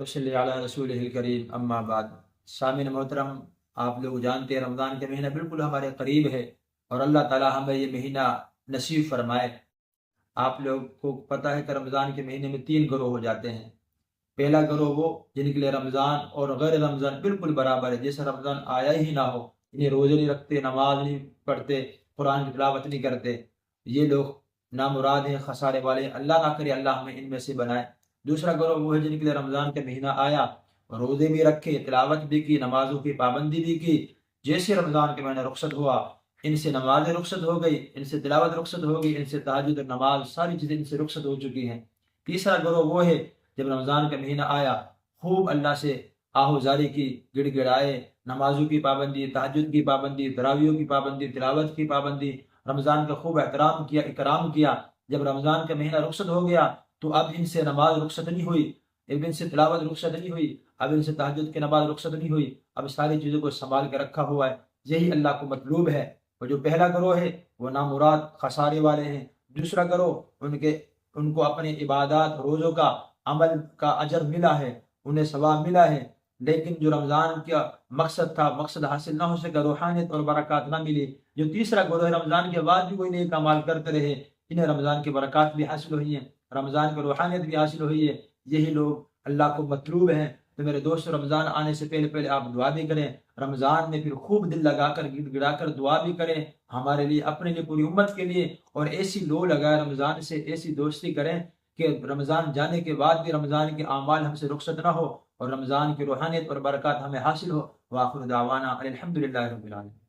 صلی علی رسول الکریم، اما بعد۔ سامعین محترم، آپ لوگ جانتے ہیں رمضان کے مہینہ بالکل ہمارے قریب ہے، اور اللہ تعالی ہمیں یہ مہینہ نصیب فرمائے۔ آپ لوگ کو پتہ ہے کہ رمضان کے مہینے میں 3 گروہ ہو جاتے ہیں۔ پہلا گروہ وہ جن کے لیے رمضان اور غیر رمضان بالکل برابر ہے، جیسے رمضان آیا ہی نہ ہو، انہیں روزے نہیں رکھتے، نماز نہیں پڑھتے، قرآن کی تلاوت نہیں کرتے، یہ لوگ نامراد ہیں، خسارے والے ہیں۔ اللہ نہ کرے اللہ ہمیں ان میں سے بنائے۔ دوسرا گروہ وہ ہے جن کے لیے رمضان کا مہینہ آیا، روزے بھی رکھے، تلاوت بھی کی، نمازوں کی پابندی بھی کی، جیسے رمضان کے مہینہ رخصت ہوا ان سے نمازیں رخصت ہو گئی، ان سے تلاوت رخصت ہو گئی، ان سے تہجد اور نماز ساری چیزیں ان سے رخصت ہو چکی ہیں۔ تیسرا گروہ وہ ہے جب رمضان کا مہینہ آیا خوب اللہ سے آہوزاری کی، گڑ گڑائے، نمازوں کی پابندی، تہجد کی پابندی، تراویحوں کی پابندی، تلاوت کی پابندی، رمضان کا خوب احترام کیا، اکرام کیا۔ جب رمضان کا مہینہ رخصت ہو گیا تو اب ان سے نماز رخصت نہیں ہوئی، اب ان سے تلاوت رخصت نہیں ہوئی، اب ان سے تہجد کی نماز رخصت نہیں ہوئی، اب ساری چیزوں کو سنبھال کے رکھا ہوا ہے۔ یہی اللہ کو مطلوب ہے۔ اور جو پہلا گروہ ہے وہ نامراد خسارے والے ہیں۔ دوسرا گروہ ان کو اپنی عبادات روزوں کا عمل کا اجر ملا ہے، انہیں ثواب ملا ہے، لیکن جو رمضان کا مقصد تھا مقصد حاصل نہ ہو سکا، روحانیت اور برکات نہ ملی۔ جو تیسرا گروہ ہے رمضان کے بعد بھی کوئی نیک اعمال کرتے رہے، انہیں رمضان کی برکات بھی حاصل ہوئی ہیں، رمضان کی روحانیت بھی حاصل ہوئی ہے، یہی لوگ اللہ کو مطلوب ہیں۔ تو میرے دوست، رمضان آنے سے پہلے آپ دعا بھی کریں، رمضان میں پھر خوب دل لگا کر گڑ گڑا کر دعا بھی کریں ہمارے لیے، اپنے لیے، پوری امت کے لیے، اور ایسی لو لگائے رمضان سے، ایسی دوستی کریں کہ رمضان جانے کے بعد بھی رمضان کے اعمال ہم سے رخصت نہ ہو اور رمضان کی روحانیت اور برکات ہمیں حاصل ہو۔ وآخر دعوانا الحمدللہ رب العالمین۔